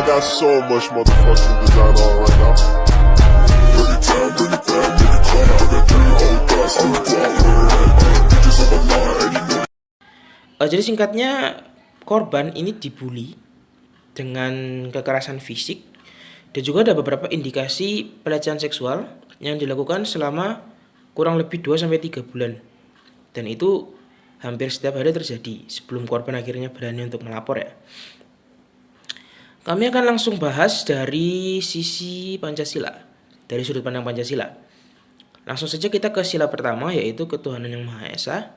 got so much motherfucking design on right now. Bring it down, bring it back, make it clap. I got 3 old guys, I'm the guap, bitches on my line, and you know. Jadi singkatnya, korban ini dibully dengan kekerasan fisik dan juga ada beberapa indikasi pelecehan seksual yang dilakukan selama kurang lebih 2-3 bulan. Dan itu hampir setiap hari terjadi sebelum korban akhirnya berani untuk melapor ya. Kami akan langsung bahas dari sisi Pancasila, dari sudut pandang Pancasila. Langsung saja kita ke sila pertama, yaitu ketuhanan yang Maha Esa.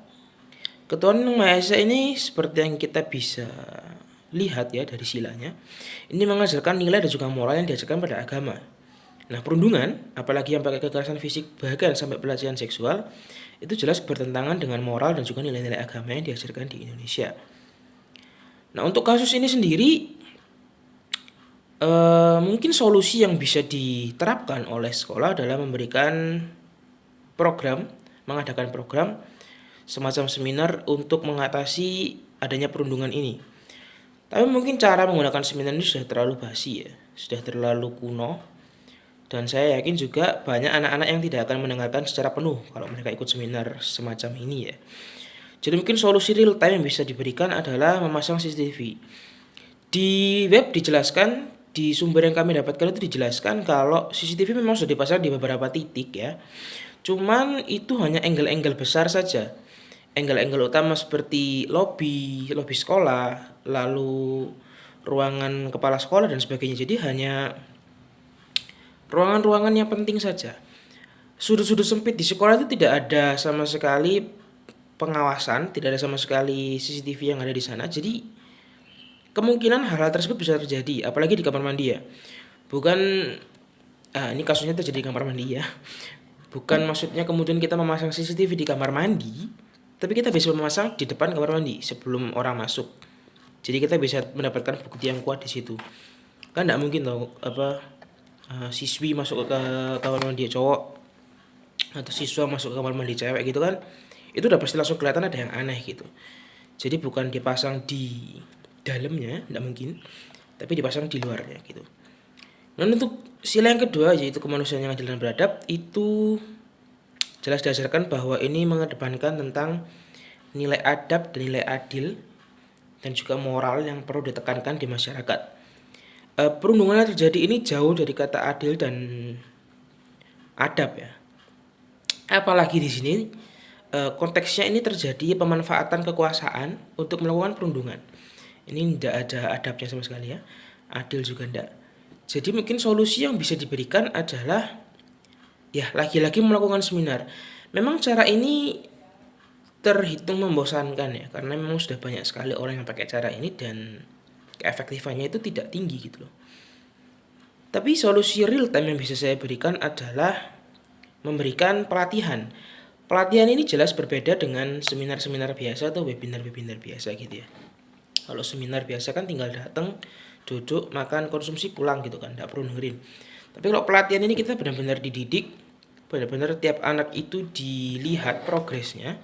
Ketuhanan yang Maha Esa ini seperti yang kita bisa lihat ya dari silanya, ini mengajarkan nilai dan juga moral yang diajarkan pada agama. Nah, perundungan, apalagi yang pakai kekerasan fisik bahkan sampai pelecehan seksual, itu jelas bertentangan dengan moral dan juga nilai-nilai agama yang diajarkan di Indonesia. Nah, untuk kasus ini sendiri, mungkin solusi yang bisa diterapkan oleh sekolah adalah memberikan program, mengadakan program semacam seminar untuk mengatasi adanya perundungan ini. Tapi mungkin cara menggunakan seminar ini sudah terlalu basi ya, sudah terlalu kuno. Dan saya yakin juga banyak anak-anak yang tidak akan mendengarkan secara penuh kalau mereka ikut seminar semacam ini ya. Jadi mungkin solusi real time yang bisa diberikan adalah memasang CCTV. Di web dijelaskan, di sumber yang kami dapatkan itu dijelaskan kalau CCTV memang sudah dipasang di beberapa titik ya. Cuman itu hanya angle-angle besar saja. Angle-angle utama seperti lobi sekolah, lalu ruangan kepala sekolah dan sebagainya. Jadi hanya ruangan-ruangan yang penting saja. Sudut-sudut sempit di sekolah itu tidak ada sama sekali pengawasan, tidak ada sama sekali CCTV yang ada di sana. Jadi kemungkinan hal-hal tersebut bisa terjadi, apalagi di kamar mandi ya. Bukan, ini kasusnya terjadi di kamar mandi ya. Bukan maksudnya kemudian kita memasang CCTV di kamar mandi, tapi kita bisa memasang di depan kamar mandi sebelum orang masuk. Jadi kita bisa mendapatkan bukti yang kuat di situ. Kan tidak mungkin tau siswi masuk ke kamar mandi cowok atau siswa masuk ke kamar mandi cewek gitu kan, itu udah pasti langsung kelihatan ada yang aneh gitu. Jadi bukan dipasang di dalamnya, tidak mungkin, tapi dipasang di luarnya gitu. Dan untuk sila yang kedua, yaitu kemanusiaan yang adil dan beradab, itu jelas diajarkan bahwa ini mengedepankan tentang nilai adab dan nilai adil dan juga moral yang perlu ditekankan di masyarakat. Perundungan yang terjadi ini jauh dari kata adil dan adab ya. Apalagi di sini konteksnya ini terjadi pemanfaatan kekuasaan untuk melakukan perundungan. Ini tidak ada adabnya sama sekali ya. Adil juga tidak. Jadi mungkin solusi yang bisa diberikan adalah ya lagi-lagi melakukan seminar. Memang cara ini terhitung membosankan ya, karena memang sudah banyak sekali orang yang pakai cara ini dan keefektifannya itu tidak tinggi gitu loh. Tapi solusi real time yang bisa saya berikan adalah memberikan pelatihan. Pelatihan ini jelas berbeda dengan seminar-seminar biasa atau webinar-webinar biasa gitu ya. Kalau seminar biasa kan tinggal datang, duduk, makan, konsumsi, pulang gitu kan, tidak perlu dengerin. Tapi kalau pelatihan ini kita benar-benar dididik, benar-benar tiap anak itu dilihat progresnya,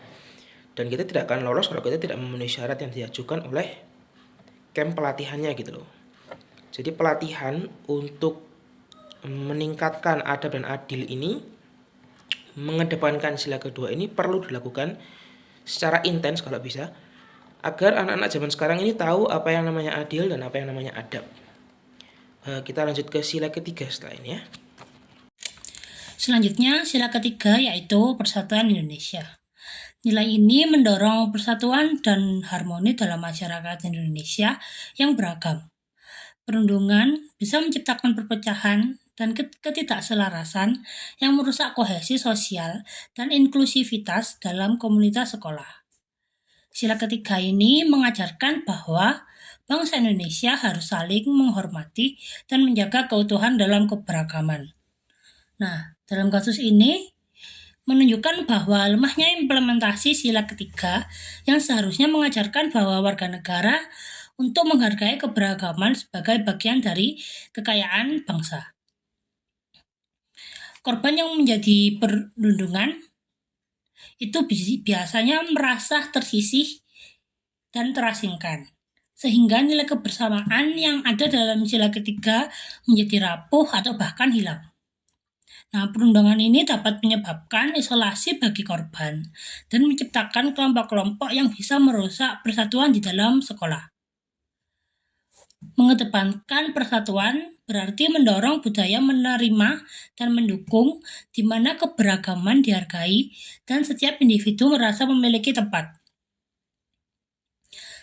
dan kita tidak akan lolos kalau kita tidak memenuhi syarat yang diajukan oleh camp pelatihannya gitu loh. Jadi pelatihan untuk meningkatkan adab dan adil ini, mengedepankan sila kedua ini perlu dilakukan secara intens kalau bisa, agar anak-anak zaman sekarang ini tahu apa yang namanya adil dan apa yang namanya adab. Kita lanjut ke sila ketiga setelah ini ya. Selanjutnya, sila ketiga yaitu Persatuan Indonesia. Nilai ini mendorong persatuan dan harmoni dalam masyarakat Indonesia yang beragam. Perundungan bisa menciptakan perpecahan dan ketidakselarasan yang merusak kohesi sosial dan inklusivitas dalam komunitas sekolah. Sila ketiga ini mengajarkan bahwa bangsa Indonesia harus saling menghormati dan menjaga keutuhan dalam keberagaman. Nah, dalam kasus ini menunjukkan bahwa lemahnya implementasi sila ketiga yang seharusnya mengajarkan bahwa warga negara untuk menghargai keberagaman sebagai bagian dari kekayaan bangsa. Korban yang menjadi perundungan itu biasanya merasa tersisih dan terasingkan. sehingga nilai kebersamaan yang ada dalam sila ketiga menjadi rapuh atau bahkan hilang. Nah, perundungan ini dapat menyebabkan isolasi bagi korban dan menciptakan kelompok-kelompok yang bisa merusak persatuan di dalam sekolah. Mengedepankan persatuan berarti mendorong budaya menerima dan mendukung di mana keberagaman dihargai dan setiap individu merasa memiliki tempat.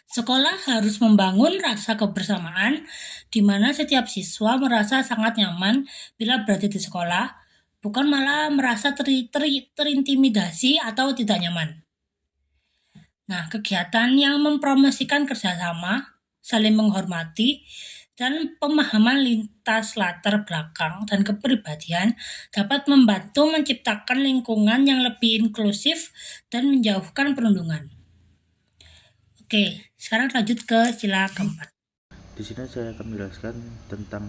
Sekolah harus membangun rasa kebersamaan di mana setiap siswa merasa sangat nyaman bila berada di sekolah, bukan malah merasa terintimidasi atau tidak nyaman. Nah, kegiatan yang mempromosikan kerjasama, saling menghormati, dan pemahaman lintas latar belakang dan kepribadian dapat membantu menciptakan lingkungan yang lebih inklusif dan menjauhkan perundungan. Oke, sekarang lanjut ke sila keempat. Di sini saya akan menjelaskan tentang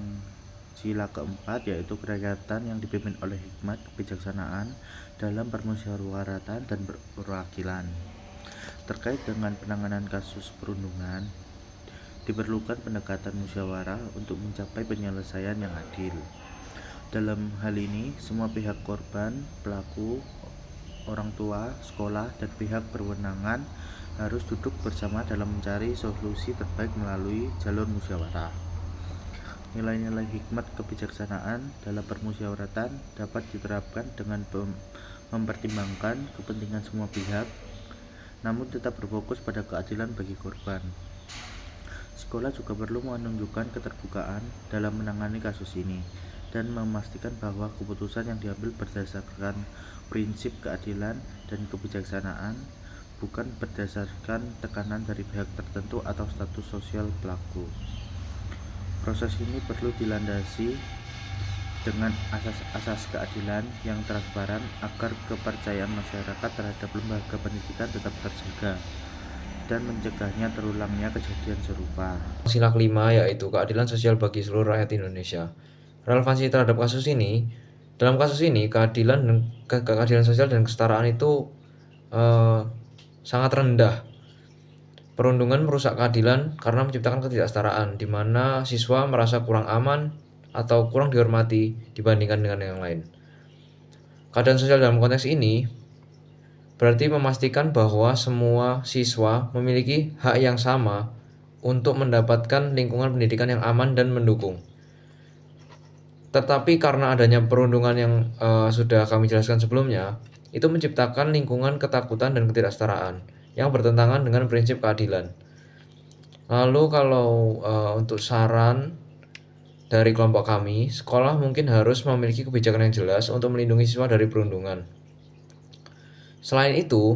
sila keempat, yaitu kegiatan yang dipimpin oleh hikmat kebijaksanaan dalam permusyawaratan dan perwakilan. Terkait dengan penanganan kasus perundungan, diperlukan pendekatan musyawarah untuk mencapai penyelesaian yang adil. Dalam hal ini, semua pihak korban, pelaku, orang tua, sekolah, dan pihak berwenangan harus duduk bersama dalam mencari solusi terbaik melalui jalur musyawarah. Nilai-nilai hikmat kebijaksanaan dalam permusyawaratan dapat diterapkan dengan mempertimbangkan kepentingan semua pihak, namun tetap berfokus pada keadilan bagi korban. Sekolah juga perlu menunjukkan keterbukaan dalam menangani kasus ini dan memastikan bahwa keputusan yang diambil berdasarkan prinsip keadilan dan kebijaksanaan, bukan berdasarkan tekanan dari pihak tertentu atau status sosial pelaku. Proses ini perlu dilandasi dengan asas-asas keadilan yang transparan agar kepercayaan masyarakat terhadap lembaga pendidikan tetap terjaga dan mencegahnya terulangnya kejadian serupa. Sila kelima yaitu keadilan sosial bagi seluruh rakyat Indonesia. Relevansi terhadap kasus ini, dalam kasus ini keadilan sosial dan kesetaraan itu sangat rendah. Perundungan merusak keadilan karena menciptakan ketidaksetaraan, di mana siswa merasa kurang aman atau kurang dihormati dibandingkan dengan yang lain. Keadilan sosial dalam konteks ini berarti memastikan bahwa semua siswa memiliki hak yang sama untuk mendapatkan lingkungan pendidikan yang aman dan mendukung. Tetapi karena adanya perundungan yang sudah kami jelaskan sebelumnya, itu menciptakan lingkungan ketakutan dan ketidaksetaraan yang bertentangan dengan prinsip keadilan. Lalu kalau untuk saran dari kelompok kami, sekolah mungkin harus memiliki kebijakan yang jelas untuk melindungi siswa dari perundungan. Selain itu,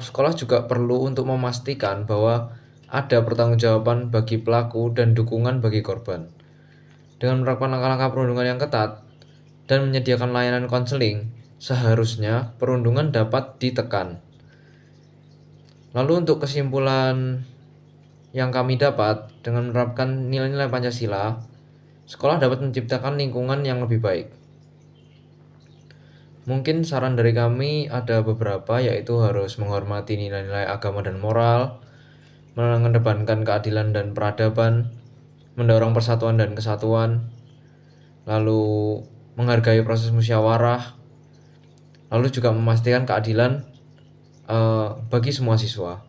sekolah juga perlu untuk memastikan bahwa ada pertanggungjawaban bagi pelaku dan dukungan bagi korban. Dengan menerapkan langkah-langkah perundungan yang ketat dan menyediakan layanan konseling, seharusnya perundungan dapat ditekan. Lalu untuk kesimpulan yang kami dapat, dengan menerapkan nilai-nilai Pancasila, sekolah dapat menciptakan lingkungan yang lebih baik. Mungkin saran dari kami ada beberapa, yaitu harus menghormati nilai-nilai agama dan moral, mengedepankan keadilan dan peradaban, mendorong persatuan dan kesatuan, lalu menghargai proses musyawarah, lalu juga memastikan keadilan bagi semua siswa.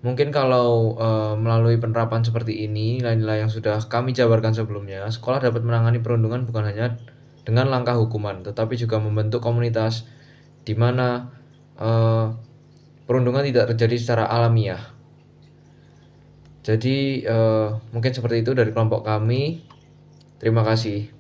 Mungkin kalau melalui penerapan seperti ini, nilai-nilai yang sudah kami jabarkan sebelumnya, sekolah dapat menangani perundungan bukan hanya dengan langkah hukuman, tetapi juga membentuk komunitas di mana perundungan tidak terjadi secara alamiah. Jadi mungkin seperti itu dari kelompok kami. Terima kasih.